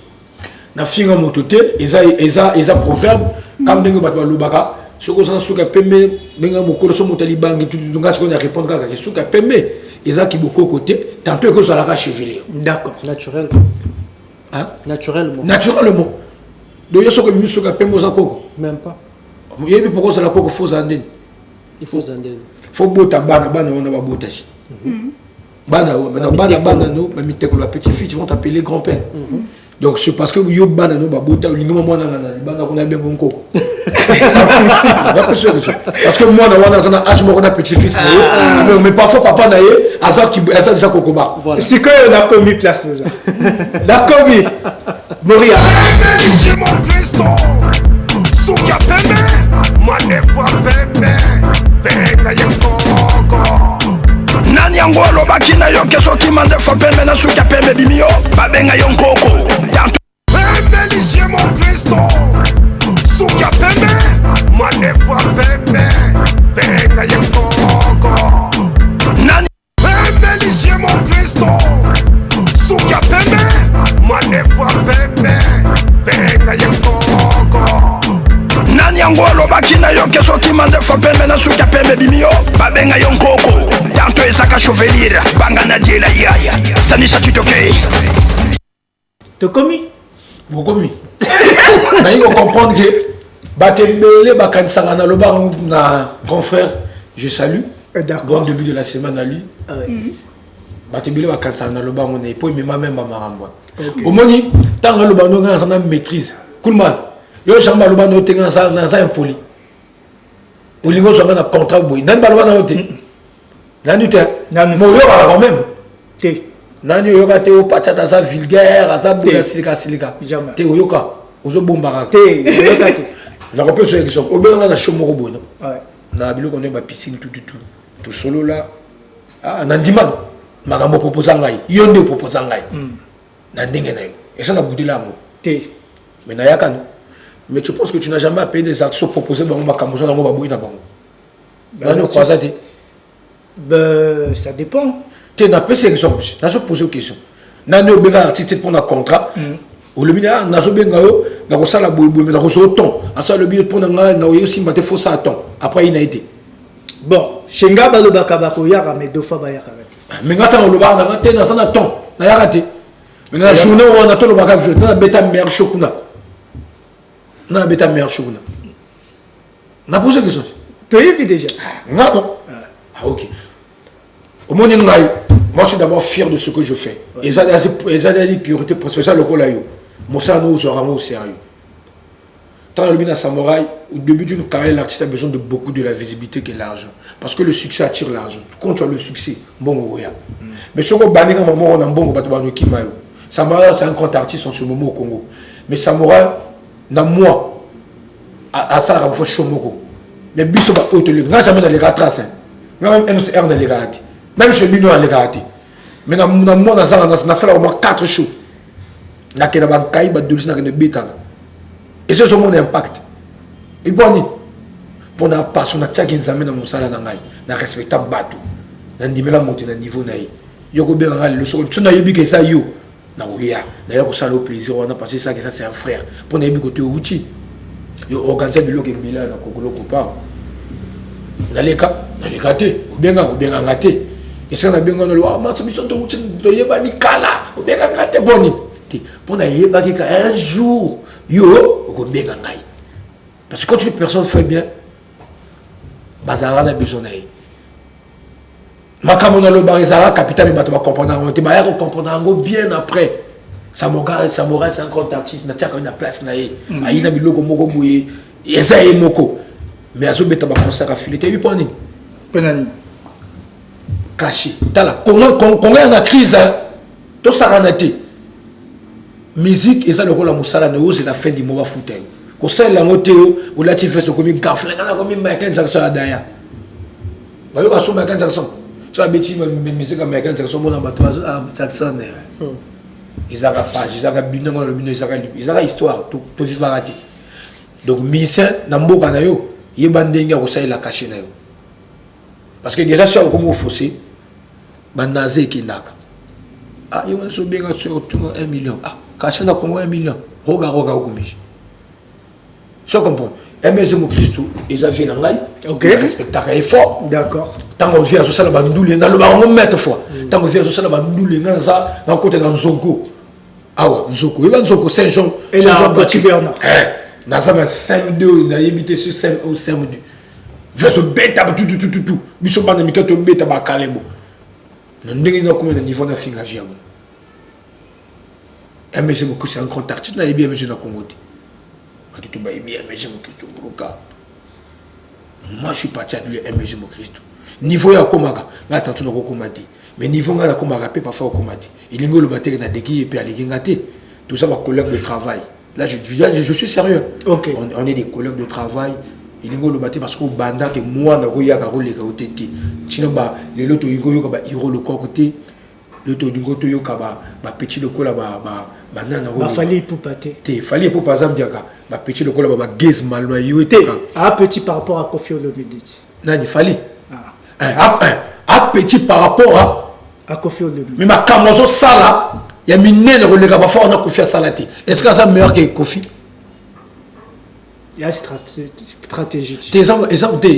Speaker 5: na finga moto te ils a proverbe comme benga batwa lubaka soko sana suka pembe benga mokolo so motali bangi tout donc ce qu'on a répondre kaka suka pembe ils a qui beaucoup côté tantôt que ça la chevelure
Speaker 2: d'accord
Speaker 4: naturellement naturellement
Speaker 5: donc il y a ce que nous suka pembe za koko
Speaker 4: même pas
Speaker 5: il y a pourquoi ça la koko faut zanden
Speaker 4: il faut zanden
Speaker 5: faut bota bana on a bota bana nous mais miteko la petite fille ils vont t'appeler grand-père donc c'est parce que yo bana no ba bota lingoma mwana na bana kuna bien koko parce que moi na wana sana âge moko na petit fils mais parfois papa na ye azar qui azar déjà koko ba
Speaker 2: c'est que on a commis place ça la commis Moria
Speaker 7: mon Cristo souka pembe manefa pembe benga yekoko nani yango alobaki na yo keso kimandefa pembe na souka pembe bimio babenga yo nkoko pembe ligie mon Cristo souka pembe manefa pembe benga yekoko nani pembe ligie mon Cristo souka pembe manefa pembe benga yekoko nani yango alobaki na yo keso kimandefa pembe na souka pembe bimio babenga yo nkoko tanto ezaka chevelure banga na diela yaya stanisha titoke
Speaker 2: te commis
Speaker 5: na il faut comprendre que batembele bakanisaka na loba na grand frère je salue bon début de la semaine à lui batembele bakanisaka na loba on est pour même même marambo au moni tant loba no nga sana maîtrise kulman yo chamba loba no tenga sa na sa impoli olingo so na contrat boy nan balwa na hote nani te mo yo quand même
Speaker 2: te
Speaker 5: nani yo ka te o pachata sa vulgaire sa boya silika te o yo ka ozo bomba
Speaker 2: te yo ka te
Speaker 5: na ko peso qui sont au bien na chomo ko bono na bilo ko ne ba piscine tout solo là ah na ndimang makambo proposa ngai yo nde proposa ngai na ndenge na yo et ça na budila mo
Speaker 2: te
Speaker 5: mais na yaka no mais tu penses que tu n'as jamais payé des actions proposées dans makambo na ngo ba boyi na bango nani ko ça te
Speaker 2: ben ça dépend
Speaker 5: tu n'as pas ces exemples na se poser question nani o benga artiste pour un contrat ou le mina na so benga yo na ko sala boyi mais na ko so ton asa le billet pour na nga na yo simba te faut ça temps après il a été
Speaker 2: bon shenga balo bakabako yaka mais deux fois ba yaka
Speaker 5: mais ngata on le ba na te na sana temps na yaka te mais la journée où on a tout le bagage na beta mer chokuna na beta mer chokuna na posé question
Speaker 2: tu y es déjà
Speaker 5: non ok au moins moi je suis d'abord fier de ce que je fais et ça des priorités pour ça le rôle là yo moi ça nous sera au sérieux tant le bien samouraï au début d'une carrière l'artiste a besoin de beaucoup de la visibilité que l'argent parce que le succès attire l'argent quand tu as le succès bon goya mais ce qu'on banira maman on a bon bato bano kimayo Samouraï c'est un grand artiste en ce moment au Congo mais Samouraï na moi à ça la fois chomoko mais biso ba hôtel nga jamais dans les traces même MCR dans les ratés même chez lui dans les ratés mais na moi na sala au moins 4 shows na kena ban kai ba dulce na kena beta et c'est mon impact et bon pour na passion na tchaki nzambe na musala na ngai na respectable bato na ndimela moto na niveau na ye yoko benga le so tu na yebi que ça yo na oya d'ailleurs ko sala au plaisir on a passé ça que ça c'est un frère pour na yebi côté outi yo organiser biloko mbila na kokolo kopa na leka te benga ngate et ça na benga no wa ma so to outi to yeba ni kala benga ngate boni te pour na yeba que un jour yo ko benga ngai parce que quand une personne fait bien bazara na besoin na makambo na lo barizara capital bato ba comprendre on te ba ya comprendre bien après Samouraï c'est un grand artiste na tia na place na ye aina biloko moko boye eza ye moko mais azo beta ba concert affilé te bi poni
Speaker 2: penani
Speaker 5: caché tala Congo na crise to saranate musique eza le rôle la musala na c'est la fin du mois foot ko sala ngoteo ou la ti feste comme gafla na comme Michael Jackson adaya ba yo ka so Michael Jackson tu as bêtis musique Michael Jackson mon abattoir Jackson ils ont page ils ont bino le bino ils ont histoire to vivre donc musicien na mboka na yo yebandenge ko sala caché na yo Parce que déjà, si on a fossé, Banazé qui n'a ah, il y a bien 1 million. Ah, quand on a Congo 1 million, roga, si on comprend, M. Christ, ils ont fait l'anglais. Ok. Le spectacle est fort.
Speaker 2: D'accord.
Speaker 5: Tant qu'on vient à ce bandoule, dans le baron mettre fois. Tant qu'on vient à ce bandoule, dans ça, dans côté dans Zogo. Ah ouais, Zogo. Il va Zogo, Saint-Jean. Saint-Jean Baptiste. Dans ça, 5-2, il a évité ce 5-2. Vers ce bête, tout. Bisous, pas de micro, tu bête à Calebo. Nous n'avons pas combien de niveaux de fingage. M. c'est un grand artiste, il y a bien M. Nakomoti. Moi je suis parti à lui M. Christ. Niveau ya komaka, nga tantu na komati. Mais niveau nga na komaka pe parfois komati. Il est le batteur na deki et puis aller ngate. Tout ça ma collègue de travail. Là je suis sérieux. OK. On est des collègues de travail. Il est le batteur parce que banda que moi na roya ka roleka oteti. Chino ba le loto yingo yo ka ba hiro le côté. Le to dingo to yo ka ba petit le kola ba banana
Speaker 2: ba fallait pour pâté.
Speaker 5: Te fallait pour par exemple diaka. Ma petit le kola ba gaze malwa yo était
Speaker 2: un petit par rapport à Kofi Olomide.
Speaker 5: Non, il fallait un petit par rapport
Speaker 2: à Kofi Olomide.
Speaker 5: Mais ma camozo sala, il y a miné le relais ba fort on a Kofi Salati. Est-ce que ça meilleur que Kofi?
Speaker 2: Il y a stratégie.
Speaker 5: Des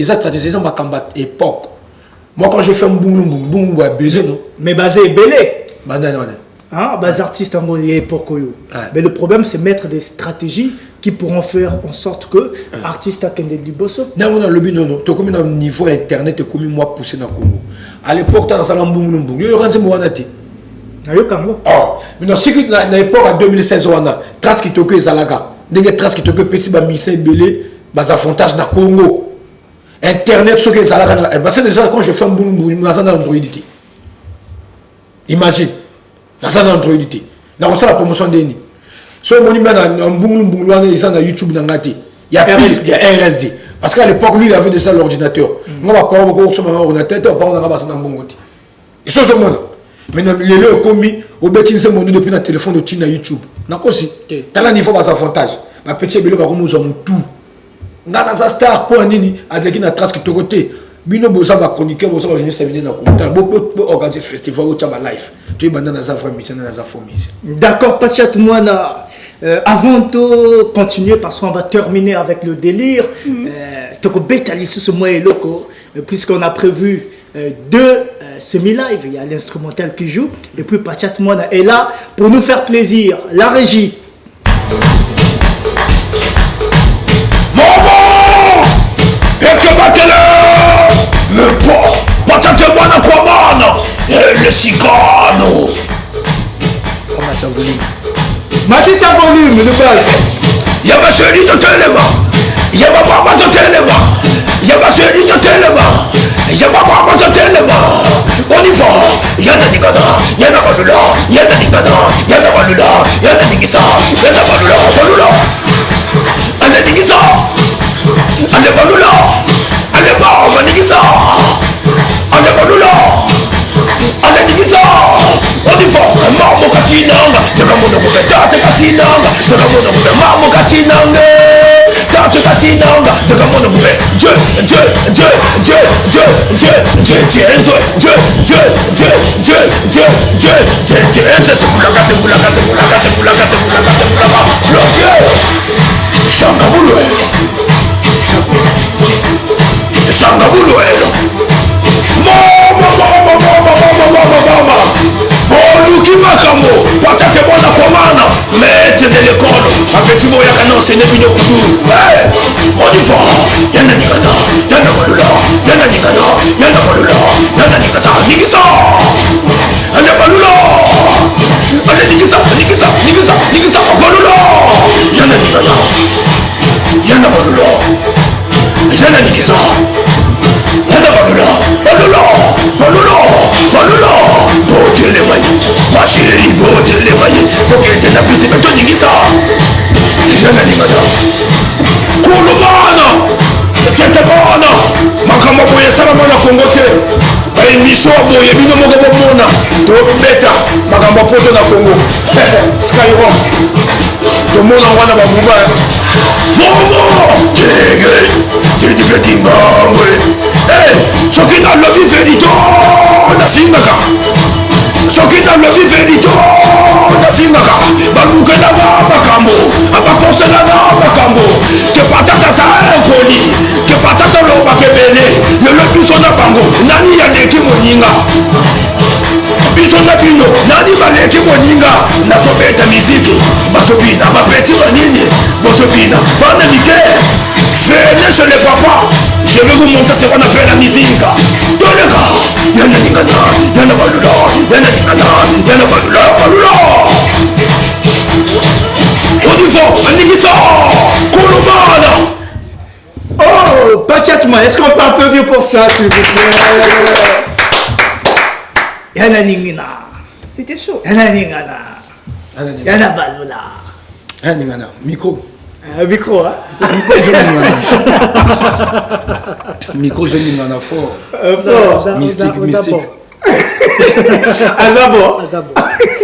Speaker 5: stratégies sont pas combattre époque. Moi quand je fais un boum baiser non.
Speaker 2: Mais basé belé.
Speaker 5: Banane.
Speaker 2: Hein, bas artistes en époque. Mais le problème c'est mettre des stratégies qui pourront faire en sorte que artistes à Kende Liboso.
Speaker 5: Non, le but non. Tu comme dans le niveau internet, comme moi poussé dans le Congo. À l'époque, tu as un salon boum. Il y a un Moanati. Oh, mais dans ce qui est à l'époque, en 2016, on a trace qui toque Zalaga. Des traces qui toque Pessi Bamissé Belé, bas affrontage dans le Congo. Internet, ce que Zalaga. Parce que déjà, quand je fais un boum, je suis dans Android. Imagine. Dans Android. Dans la promotion d'Eni. Si on dit que sur YouTube, il y a RSD. Parce qu'à l'époque, lui, il avait déjà l'ordinateur. On va pas avoir un ordinateur, on va pas avoir un bon. Et ça, c'est moi. Maintenant, les gens commis au bêtise depuis le téléphone de Tina YouTube. Aussi. Dans le niveau de avantage. Ma petite belle, on va tout. On a un star pour un nini, avec une trace qui te côté. Bino boza ba chroniqueur boza ba journaliste venir dans commentaire beaucoup organiser festival au Tchaba Life tu es bandana za frère mission na za fomise.
Speaker 2: D'accord Pachat Moana, avant de continuer parce qu'on va terminer avec le délire toko betali sur ce mois loco puisqu'on a prévu deux semi-live, il y a l'instrumental qui joue et puis Pachat Moana est là pour nous faire plaisir, la régie.
Speaker 7: Est-ce que le port, pas de Kwamana, et le cigano.
Speaker 5: Comment ça volume?
Speaker 2: Mathis à volume de base.
Speaker 7: Il y a ma chérie de Téléma, il y a ma maman de Téléma, il y a ma chérie de Téléma, il y a ma maman de Téléma. On y va, il y a des Nigada, il y a la Balula, il y a des Nigada, il y a la Balula, il y a des Nigisa, il y a la Balula. Allez Nigisa, allez Balula. Allez va, on va Nigisa. Allez Balula. Allez Nigisa. On y va, Marmo Katinanga. C'est comme on a fait Tate Katinanga. C'est comme on a fait Marmo Katinanga. Tate Katinanga. C'est comme on a fait Dieu, Boluki Makamo, Patate Bona Komana, maître de l'école, avec tu vois qu'un enseignant de Kuduru. On y va, Yana Nigana, Yana Balula, Yana Nigana, Yana Balula, Yana Nigasa, Nigisa, Yana Balula, Allez Nigisa, Balula, Yana Nigana, Yana Balula, Yana Nigisa. Bote les mailles, ma chérie, bote les mailles. Pour qu'elle ait la piste, mais toi, dis ça. Yana Nigana. Koulomana, c'était bon. Ma camarade, ça va me congoter. Et mission, il y a une mona. Donc, bêta, ma camarade, pour la Congo. Skyrock. Tout le monde envoie dans ma moubaille. Momo, Tigre, Tigre, Tigre, Tigre,
Speaker 5: soki nalobi verito nasingaka soki nalobi verito nasingaka balukelanga makambo abakonselanga makambo ke patata za ekoli ke patata lobaka ebele lelo biso na bango nani yaleki moninga biso na bino nani baleki moninga nazobeta miziki bazobina bapeti banini bozobina bana mike venez chez les papas je vais vous montrer ce qu'on appelle la musique toleka yana ningana yana balula yana ningana yana balula balula odiso aningisa kolomana.
Speaker 2: Oh, Pachatma, est-ce qu'on peut applaudir pour ça, s'il vous plaît? Yana ningina.
Speaker 3: C'était chaud.
Speaker 2: Yana ningana. Yana balula.
Speaker 5: Yana ningana. Micro.
Speaker 2: Micro, hein?
Speaker 5: Micro, je dis ningana fort.
Speaker 2: Fort.
Speaker 5: Mystique.
Speaker 2: Azabo.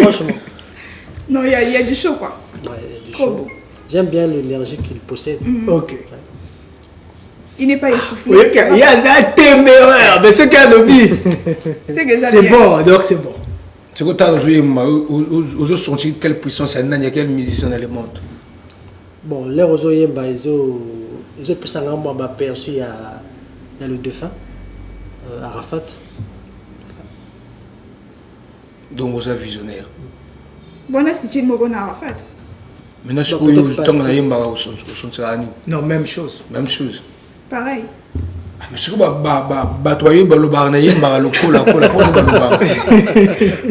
Speaker 4: Franchement.
Speaker 3: Non, il y a du chaud, quoi.
Speaker 4: Ouais, il y a du chaud. J'aime bien l'énergie qu'il possède.
Speaker 2: Ok.
Speaker 4: Ouais.
Speaker 3: Il n'est pas essoufflé.
Speaker 2: Oui, il y a un téméraire, mais c'est qu'un lobby. C'est bon, donc c'est bon.
Speaker 5: C'est que tu as joué, vous senti quelle puissance il y a quel musicien dans le monde?
Speaker 4: Bon, les Rozo Yemba, ils ont aperçu il y a le défunt, Arafat.
Speaker 5: Donc vous êtes visionnaire.
Speaker 3: Bon, c'est une Mogon Arafat.
Speaker 5: Maintenant, je suis
Speaker 2: non, même chose.
Speaker 5: Même chose.
Speaker 3: Pareil.
Speaker 5: Mais je suis batoyé balobana yemba le cola pour le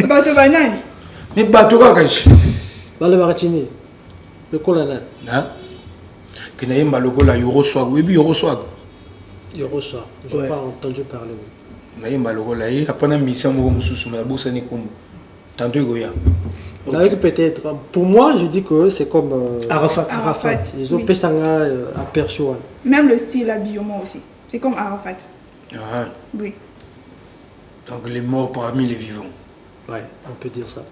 Speaker 3: bato banani.
Speaker 5: Mais bato kakashi.
Speaker 4: Balabaratini. Le cola là.
Speaker 5: Hein? Que na yemba le cola euro swag. Oui, euro swag.
Speaker 4: Euro swag. Je n'ai pas entendu parler.
Speaker 5: Na yemba le cola yi apana mission mo mususu na bosa ni comme tantôt goya.
Speaker 4: Peut-être. Pour moi, je dis que c'est comme
Speaker 2: Arafat.
Speaker 4: Ils ont Pessanga aperçu.
Speaker 3: Même le style habillement aussi. C'est comme Arafat.
Speaker 5: Ah.
Speaker 3: Oui.
Speaker 5: Donc les morts parmi les vivants.
Speaker 4: Ouais, on peut dire ça.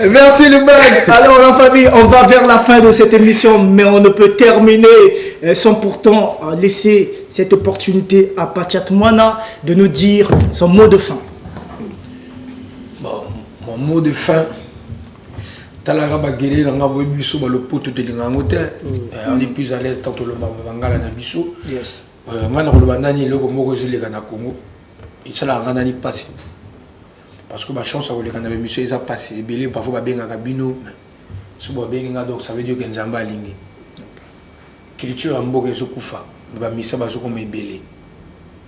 Speaker 2: Merci le mag. Alors la famille, on va vers la fin de cette émission, mais on ne peut terminer sans pourtant laisser cette opportunité à Pachatmwana de nous dire son mot de fin.
Speaker 5: Bon, mon mot de fin. Talara bagele nga bobiso ba le poto de lingangote. On est plus à l'aise tant que le mangala na biso.
Speaker 2: Yes.
Speaker 5: Nga na koloba nani loko moko zileka na Congo. Isala nga nani passe. Parce que ma chance à voler quand même monsieur ils a passé belé parfois ba benga kabino. So ba benga donc ça veut dire que nzamba alingi. Culture en mboka zo kufa. Ba misa ba zo comme belé.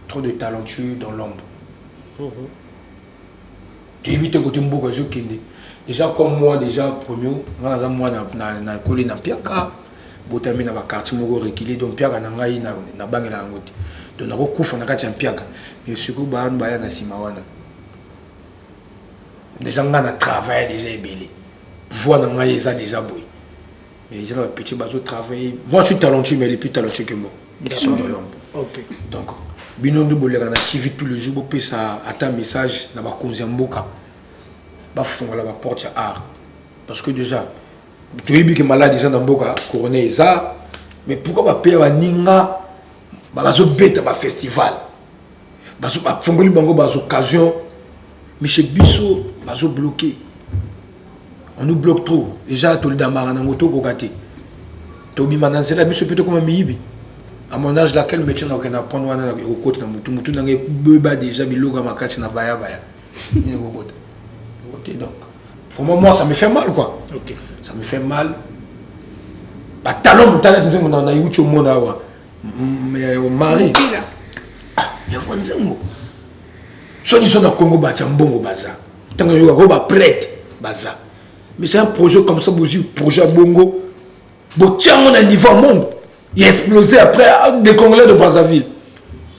Speaker 5: Trop de talentueux dans l'ombre. Tu évites côté mboka zo kende. Déjà comme moi, déjà premier, moi na collé na piaka, botami na ba quartier moko reculé donc piaka na ngai na bangela ngoti. Donc na ko kufa na kati ya piaka. Mais surtout ba ya na simawana. Déjà nga na travail déjà ebelé. Voix na ngai eza déjà boy. Mais ils ont petit bazo travailler. Moi je suis talentueux mais il est plus talentueux que moi. Ils sont de l'ombre.
Speaker 2: OK.
Speaker 5: Donc bino ndo bolera na TV tout le jour pour ça ata message na ba konzi mboka. Bah fond la porte art parce que déjà tu es bien malade déjà dans boka couronné ça mais pourquoi pas payer ninga bah zo bête ba festival bah zo ba fongoli bango ba occasion mais chez biso bah zo bloqué on nous bloque trop déjà tout le damara na moto kokate to bi mananze la biso plutôt comme miibi à mon âge laquelle métier na kana prendre wana na côté na mutu na ngai beba déjà biloga makasi na baya ni kokota. Donc, pour moi, ça me fait mal, quoi.
Speaker 2: Okay.
Speaker 5: Ça me fait mal. Bah, talon, on a eu au monde, mais au mari. Ah, il y a un zéro. Soit ils sont dans le Congo, bah, c'est un bon bazar. Tant que vous avez prête, bazar. Mais c'est un projet comme ça, vous avez un projet bongo. Bon, tiens, on a un niveau monde. Il a explosé après des Congolais de Brazzaville.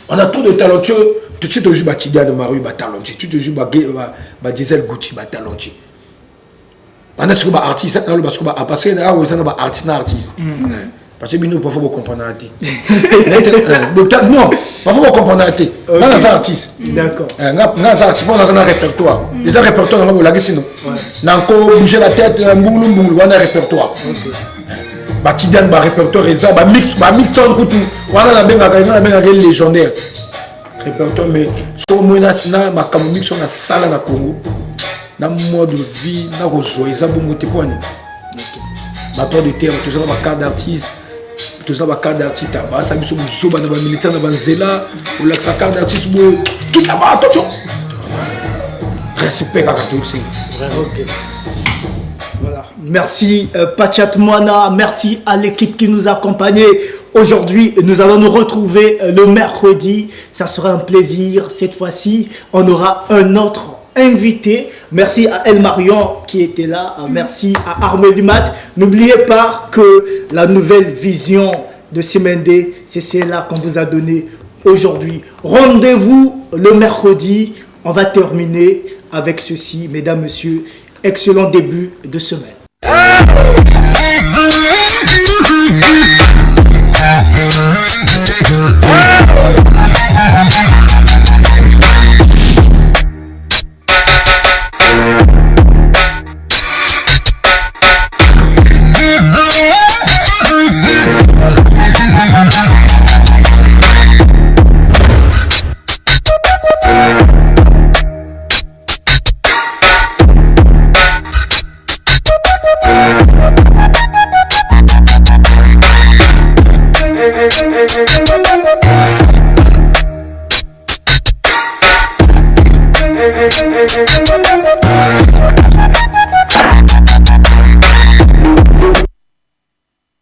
Speaker 5: On a trop de talentueux. Tu te joues Tiga de Maru, talentueux. Tu te joues Diesel Gucci, talentueux. On a ce que artiste, parce que parce que là où ils sont artistes. Parce que nous parfois vous comprenez la tête. Non, parfois vous comprenez la tête. On a artiste.
Speaker 2: D'accord.
Speaker 5: On a artiste, on a un répertoire. Les répertoires on a la guisino. On a bouger la tête, on a un répertoire. Batidiane, répertoire, mix ton couteau. Voilà la benga légendaire. Répertoire, mais sur moi, ma camomix, on a salle na Congo. Dans le mode de vie, dans le réseau, ils ont beaucoup de points. Bateau de terre, tout ça, ma carte d'artiste. Tout ça, ma carte d'artiste. Ça, ils sont zoba dans le militaire, dans le zéla. Ou là, sa carte d'artiste, tout là-bas, attention. Respect à tout ça.
Speaker 2: Voilà. Merci Pachat Moana, merci à l'équipe qui nous a accompagnés. Aujourd'hui, nous allons nous retrouver le mercredi. Ça sera un plaisir. Cette fois-ci, on aura un autre invité. Merci à El Marion qui était là. Merci à Armé Dumat. N'oubliez pas que la nouvelle vision de Simende, c'est celle-là qu'on vous a donnée aujourd'hui. Rendez-vous le mercredi. On va terminer avec ceci, mesdames, messieurs. Excellent début de semaine.
Speaker 7: Hey,